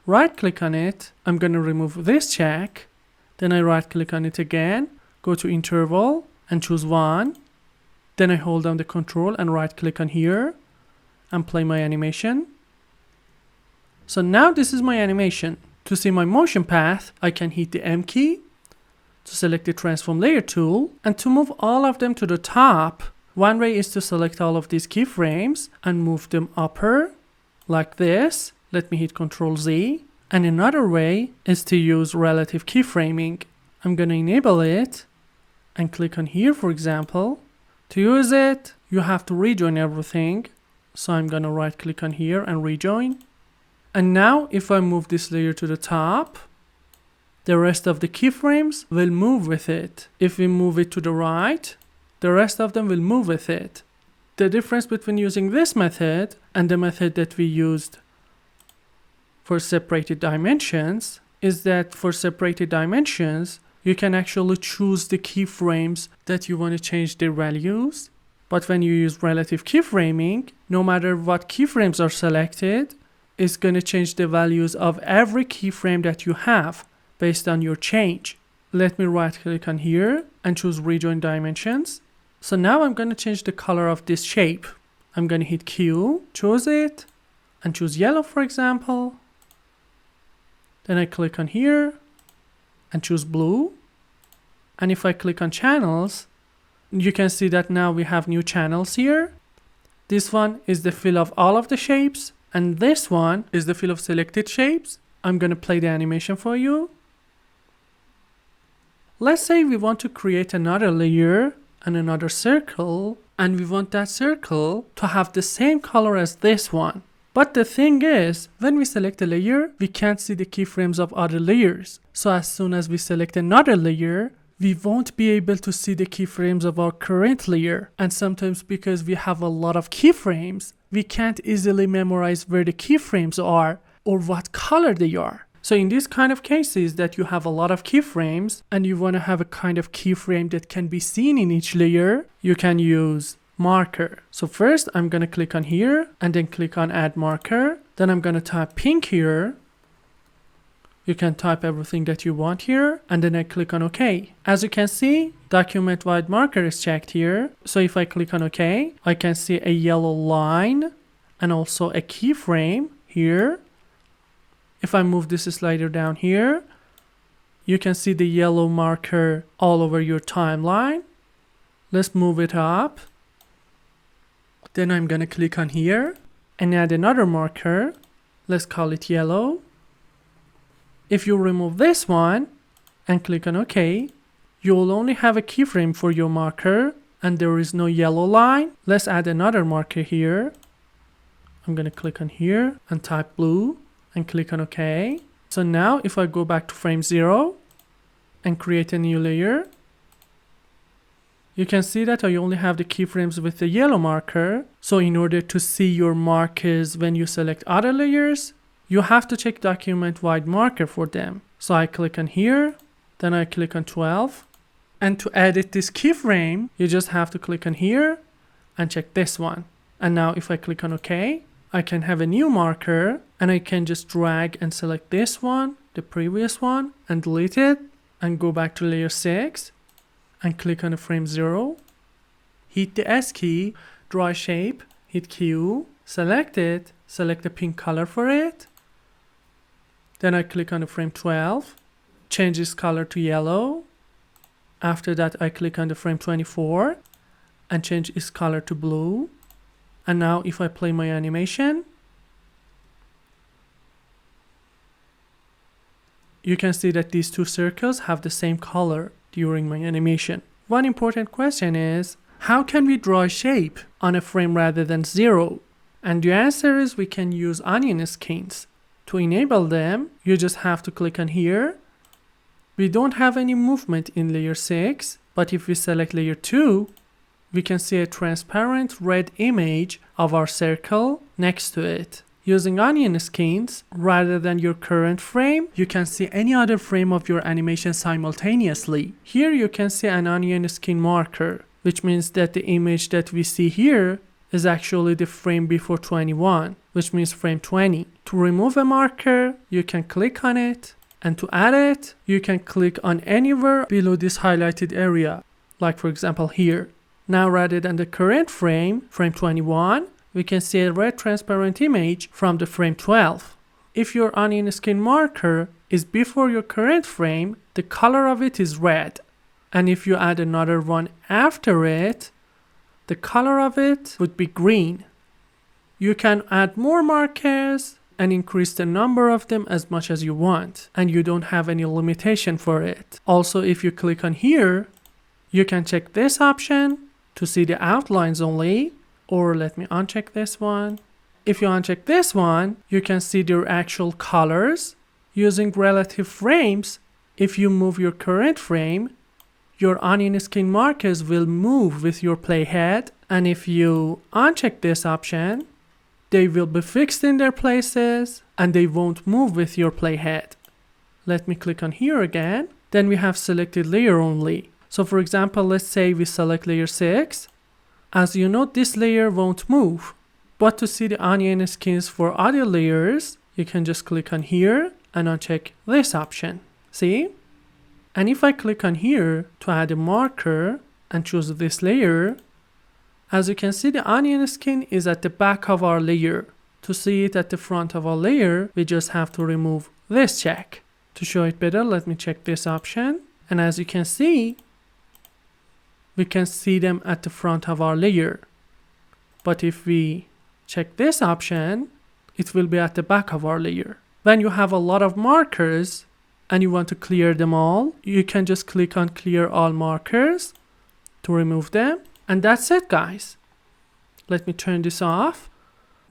Right click on it. I'm gonna remove this check. Then I right click on it again. Go to interval and choose 1. Then I hold down the control and right click on here and play my animation. So now this is my animation. To see my motion path, I can hit the M key to select the transform layer tool, and to move all of them to the top, one way is to select all of these keyframes and move them upper like this. Let me hit Ctrl Z. And another way is to use relative keyframing. I'm gonna enable it and click on here, for example. To use it, you have to rejoin everything. So I'm gonna right click on here and rejoin. And now if I move this layer to the top, the rest of the keyframes will move with it. If we move it to the right, the rest of them will move with it. The difference between using this method and the method that we used for separated dimensions is that for separated dimensions, you can actually choose the keyframes that you want to change their values. But when you use relative keyframing, no matter what keyframes are selected, it's going to change the values of every keyframe that you have based on your change. Let me right click on here and choose Rejoin Dimensions. So now I'm going to change the color of this shape. I'm going to hit Q, choose it, and choose yellow, for example. Then I click on here and choose blue. And if I click on channels, you can see that now we have new channels here. This one is the fill of all of the shapes, and this one is the fill of selected shapes. I'm going to play the animation for you. Let's say we want to create another layer and another circle, and we want that circle to have the same color as this one. But the thing is, when we select a layer, we can't see the keyframes of other layers. So as soon as we select another layer, we won't be able to see the keyframes of our current layer. And sometimes because we have a lot of keyframes, we can't easily memorize where the keyframes are or what color they are. So in these kind of cases that you have a lot of keyframes and you want to have a kind of keyframe that can be seen in each layer, you can use marker. So first I'm going to click on here and then click on add marker. Then I'm going to type pink here. You can type everything that you want here and then I click on OK. As you can see, document wide marker is checked here. So if I click on OK, I can see a yellow line and also a keyframe here. If I move this slider down here, you can see the yellow marker all over your timeline. Let's move it up. Then I'm going to click on here and add another marker. Let's call it yellow. If you remove this one and click on OK, you will only have a keyframe for your marker and there is no yellow line. Let's add another marker here. I'm going to click on here and type blue and click on OK. So now if I go back to frame 0 and create a new layer, you can see that I only have the keyframes with the yellow marker. So in order to see your markers when you select other layers, you have to check document wide marker for them. So I click on here, then I click on 12. And to edit this keyframe, you just have to click on here and check this one. And now if I click on OK, I can have a new marker and I can just drag and select this one, the previous one, and delete it and go back to layer 6 and click on the frame 0. Hit the S key, draw shape, hit Q, select it, select the pink color for it. Then I click on the frame 12, change its color to yellow. After that, I click on the frame 24 and change its color to blue. And now if I play my animation, you can see that these two circles have the same color during my animation. One important question is, how can we draw a shape on a frame rather than 0? And the answer is we can use onion skins. To enable them, you just have to click on here. We don't have any movement in layer 6, But if we select layer 2, we can see a transparent red image of our circle next to it. Using onion skins, rather than your current frame, you can see any other frame of your animation simultaneously. Here you can see an onion skin marker, which means that the image that we see here is actually the frame before 21, which means frame 20. To remove a marker, you can click on it, and to add it, you can click on anywhere below this highlighted area, like for example here. Now rather than the current frame, frame 21, we can see a red transparent image from the frame 12. If your onion skin marker is before your current frame, the color of it is red. And if you add another one after it, the color of it would be green. You can add more markers and increase the number of them as much as you want, and you don't have any limitation for it. Also, if you click on here, you can check this option to see the outlines only, or let me uncheck this one. If you uncheck this one, you can see their actual colors. Using relative frames, if you move your current frame, your onion skin markers will move with your playhead, and if you uncheck this option, they will be fixed in their places and they won't move with your playhead. Let me click on here again. Then we have selected layer only. So for example, let's say we select layer 6. As you know, this layer won't move. But to see the onion skins for other layers, you can just click on here and uncheck this option. See? And if I click on here to add a marker and choose this layer, as you can see, the onion skin is at the back of our layer. To see it at the front of our layer, we just have to remove this check. To show it better, let me check this option. And as you can see, we can see them at the front of our layer. But if we check this option, it will be at the back of our layer. When you have a lot of markers and you want to clear them all, you can just click on clear all markers to remove them. And that's it, guys. Let me turn this off.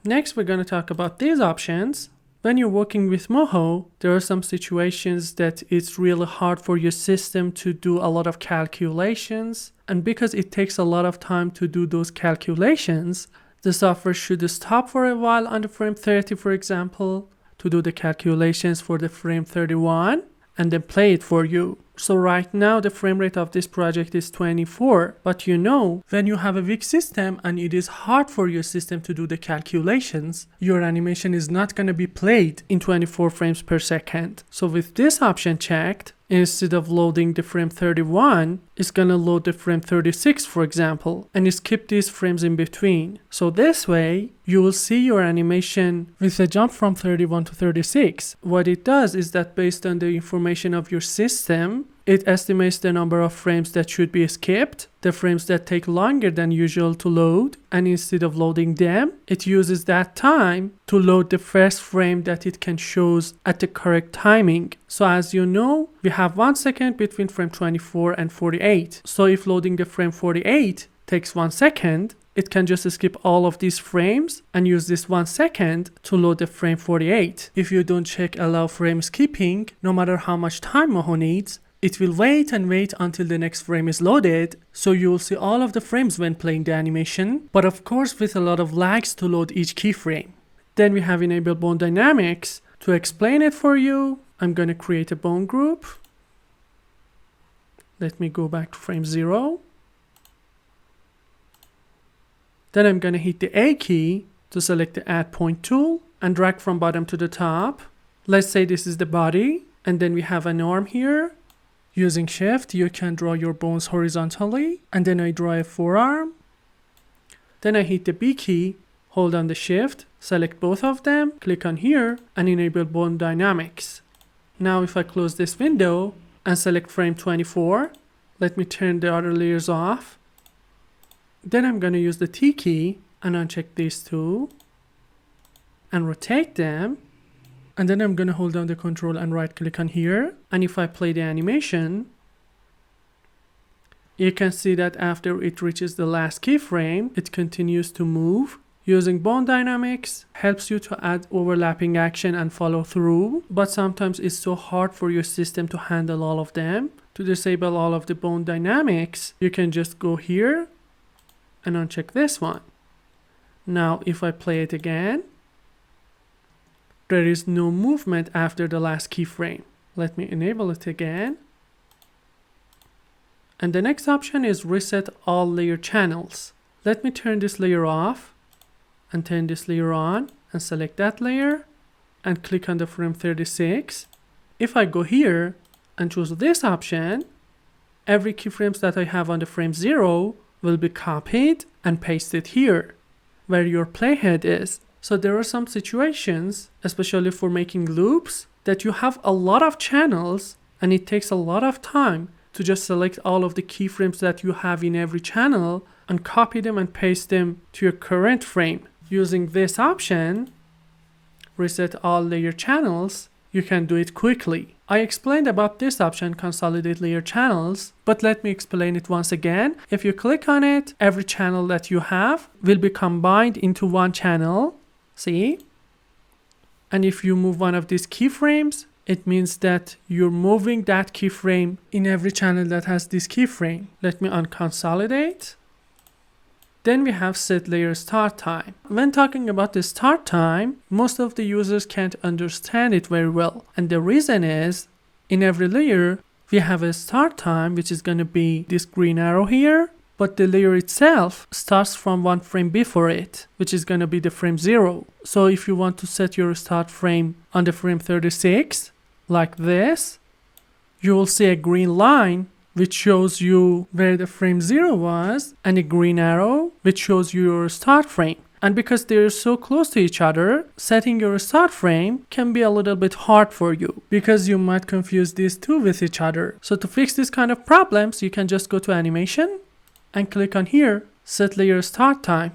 Next, we're going to talk about these options. When you're working with Moho, there are some situations that it's really hard for your system to do a lot of calculations. And because it takes a lot of time to do those calculations, the software should stop for a while on the frame 30, for example, to do the calculations for the frame 31 and then play it for you. So right now the frame rate of this project is 24, but you know, when you have a weak system and it is hard for your system to do the calculations, your animation is not going to be played in 24 frames per second. So with this option checked, instead of loading the frame 31, it's going to load the frame 36, for example, and skip these frames in between. So this way, you will see your animation with a jump from 31 to 36. What it does is that based on the information of your system, it estimates the number of frames that should be skipped, the frames that take longer than usual to load, and instead of loading them, it uses that time to load the first frame that it can show at the correct timing. So as you know, we have 1 second between frame 24 and 48. So if loading the frame 48 takes 1 second, it can just skip all of these frames and use this 1 second to load the frame 48. If you don't check allow frame skipping, no matter how much time Moho needs, it will wait and wait until the next frame is loaded, so you will see all of the frames when playing the animation, but of course with a lot of lags to load each keyframe. Then we have enabled bone dynamics. To explain it for you, I'm going to create a bone group. Let me go back to frame 0. Then I'm going to hit the A key to select the add point tool and drag from bottom to the top. Let's say this is the body, and then we have an arm here. Using shift, you can draw your bones horizontally, and then I draw a forearm. Then I hit the B key, hold on the shift, select both of them, click on here, and enable bone dynamics. Now if I close this window and select frame 24, let me turn the other layers off. Then I'm going to use the T key and uncheck these two and rotate them. And then I'm going to hold down the control and right click on here. And if I play the animation, you can see that after it reaches the last keyframe, it continues to move Using bone dynamics helps you to add overlapping action and follow through, but sometimes it's so hard for your system to handle all of them. To disable all of the bone dynamics, you can just go here and uncheck this one. Now if I play it again, there is no movement after the last keyframe. Let me enable it again. And the next option is reset all layer channels. Let me turn this layer off and turn this layer on and select that layer and click on the frame 36. If I go here and choose this option, every keyframes that I have on the frame 0 will be copied and pasted here where your playhead is. So there are some situations, especially for making loops, that you have a lot of channels and it takes a lot of time to just select all of the keyframes that you have in every channel and copy them and paste them to your current frame. Using this option, reset all layer channels, you can do it quickly. I explained about this option, Consolidate Layer Channels, but let me explain it once again. If you click on it, every channel that you have will be combined into one channel. See? And if you move one of these keyframes, it means that you're moving that keyframe in every channel that has this keyframe. Let me unconsolidate. Then we have set layer start time. When talking about the start time, most of the users can't understand it very well. And the reason is, in every layer, we have a start time, which is going to be this green arrow here. But the layer itself starts from one frame before it, which is going to be the frame 0. So if you want to set your start frame on the frame 36, like this, you will see a green line which shows you where the frame 0 was, and a green arrow which shows you your start frame. And because they're so close to each other, setting your start frame can be a little bit hard for you because you might confuse these two with each other. So to fix this kind of problems, you can just go to Animation and click on here, Set Layer Start Time.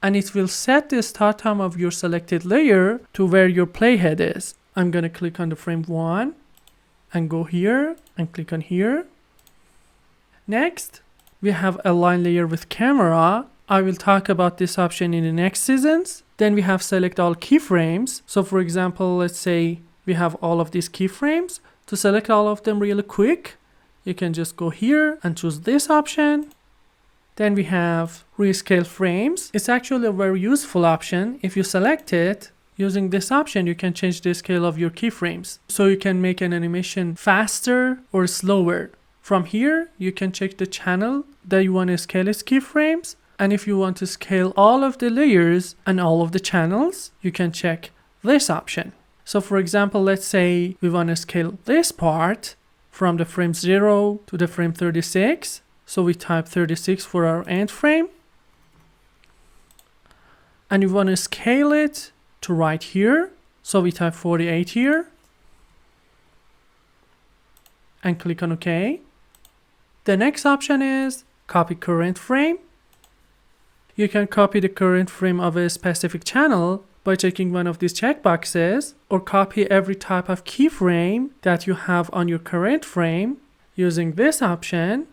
And it will set the start time of your selected layer to where your playhead is. I'm going to click on the frame 1 and go here and click on here. Next, we have Align Layer with Camera. I will talk about this option in the next seasons. Then we have Select All Keyframes. So for example, let's say we have all of these keyframes. To select all of them really quick, you can just go here and choose this option. Then we have Rescale Frames. It's actually a very useful option. If you select it, using this option, you can change the scale of your keyframes. So you can make an animation faster or slower. From here, you can check the channel that you want to scale its keyframes. And if you want to scale all of the layers and all of the channels, you can check this option. So for example, let's say we want to scale this part from the frame 0 to the frame 36. So we type 36 for our end frame. And we want to scale it to right here. So we type 48 here. And click on OK. The next option is copy current frame. You can copy the current frame of a specific channel by checking one of these checkboxes, or copy every type of keyframe that you have on your current frame using this option.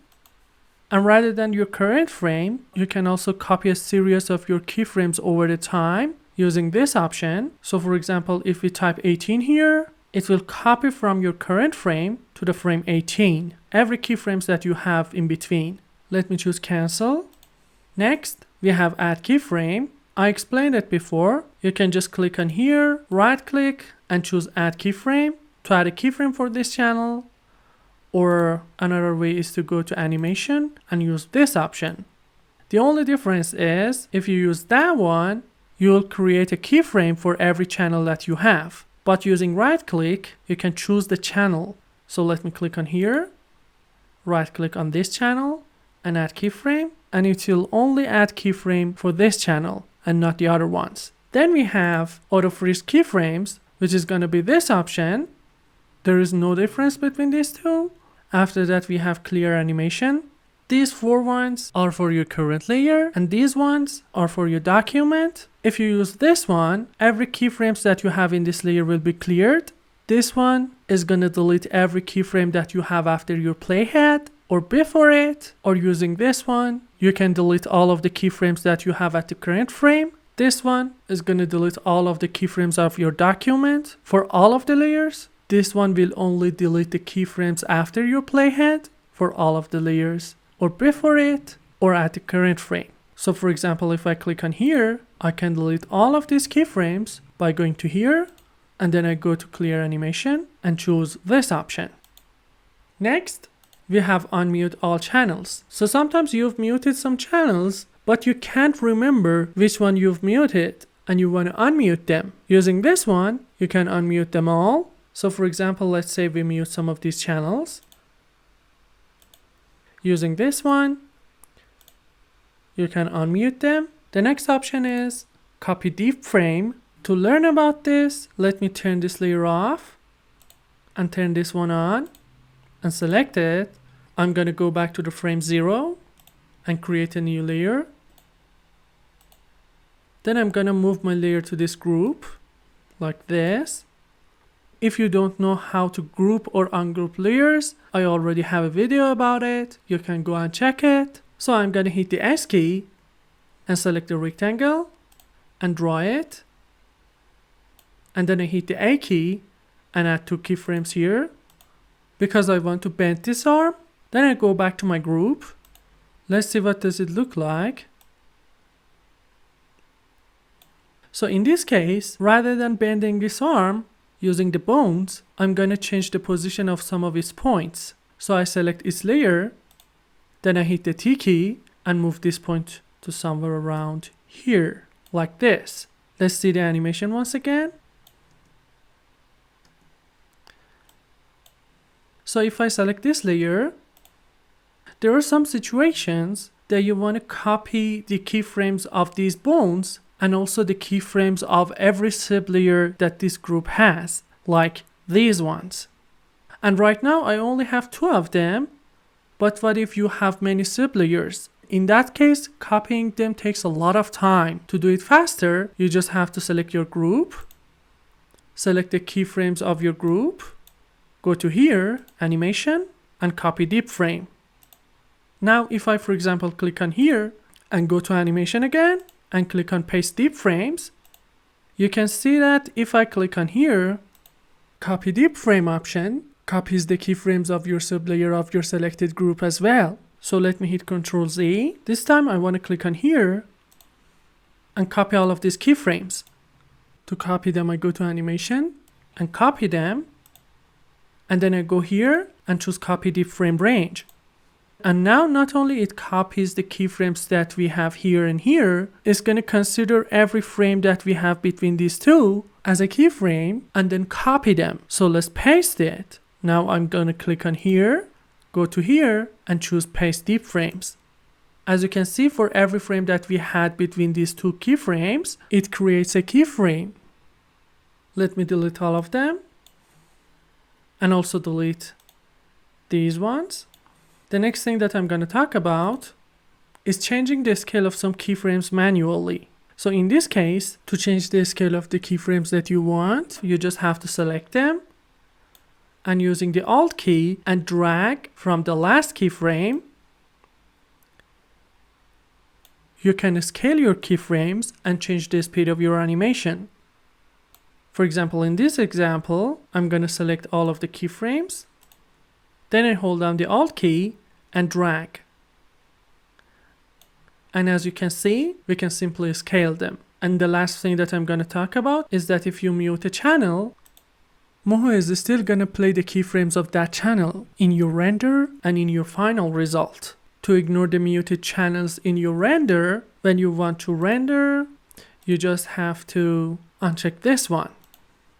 And rather than your current frame, you can also copy a series of your keyframes over the time using this option. So for example, if we type 18 here, it will copy from your current frame to the frame 18, every keyframes that you have in between. Let me choose cancel. Next, we have add keyframe. I explained it before. You can just click on here, right click and choose add keyframe to add a keyframe for this channel. Or another way is to go to animation and use this option. The only difference is if you use that one, you'll create a keyframe for every channel that you have. But using right click, you can choose the channel. So let me click on here, right click on this channel and add keyframe, and it will only add keyframe for this channel and not the other ones. Then we have auto freeze keyframes, which is going to be this option. There is no difference between these two. After that, we have clear animation. These 4 ones are for your current layer, and these ones are for your document. If you use this one, every keyframes that you have in this layer will be cleared. This one is going to delete every keyframe that you have after your playhead. or before it, or using this one, you can delete all of the keyframes that you have at the current frame. This one is going to delete all of the keyframes of your document for all of the layers. This one will only delete the keyframes after your playhead for all of the layers, or before it, or at the current frame. So for example, if I click on here, I can delete all of these keyframes by going to here, and then I go to clear animation and choose this option. Next, we have unmute all channels. So sometimes you've muted some channels, but you can't remember which one you've muted and you want to unmute them. Using this one, you can unmute them all. So for example, let's say we mute some of these channels. Using this one, you can unmute them. The next option is copy deep frame. To learn about this, let me turn this layer off and turn this one on and select it. I'm going to go back to the frame 0 and create a new layer. Then I'm going to move my layer to this group like this. If you don't know how to group or ungroup layers, I already have a video about it. You can go and check it. So I'm going to hit the S key and select the rectangle and draw it. And then I hit the A key and add 2 keyframes here because I want to bend this arm. Then I go back to my group. Let's see what does it look like. So in this case, rather than bending this arm using the bones, I'm going to change the position of some of its points. So I select its layer, then I hit the T key and move this point to somewhere around here, like this. Let's see the animation once again. So if I select this layer, there are some situations that you want to copy the keyframes of these bones and also the keyframes of every sublayer that this group has, like these ones. And right now I only have 2 of them, but what if you have many sublayers? In that case, copying them takes a lot of time. To do it faster, you just have to select your group, select the keyframes of your group, go to here, animation, and copy deep frame. Now, if I, for example, click on here and go to animation again and click on paste deep frames, you can see that if I click on here, copy deep frame option copies the keyframes of your sublayer of your selected group as well. So let me hit Ctrl Z. This time I want to click on here and copy all of these keyframes. To copy them, I go to animation and copy them. And then I go here and choose copy deep frame range. And now not only it copies the keyframes that we have here and here, it's going to consider every frame that we have between these two as a keyframe and then copy them. So let's paste it. Now I'm going to click on here, go to here and choose paste deep frames. As you can see, for every frame that we had between these 2 keyframes, it creates a keyframe. Let me delete all of them and also delete these ones. The next thing that I'm going to talk about is changing the scale of some keyframes manually. So in this case, to change the scale of the keyframes that you want, you just have to select them and using the Alt key and drag from the last keyframe, you can scale your keyframes and change the speed of your animation. For example, in this example, I'm going to select all of the keyframes. Then I hold down the Alt key and drag. And as you can see, we can simply scale them. And the last thing that I'm going to talk about is that if you mute a channel, Moho is still going to play the keyframes of that channel in your render and in your final result. To ignore the muted channels in your render, when you want to render, you just have to uncheck this one.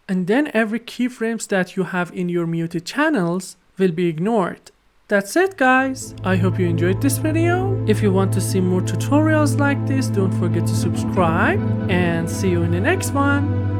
And then every keyframes that you have in your muted channels will be ignored. That's it, guys. I hope you enjoyed this video. If you want to see more tutorials like this, don't forget to subscribe and see you in the next one.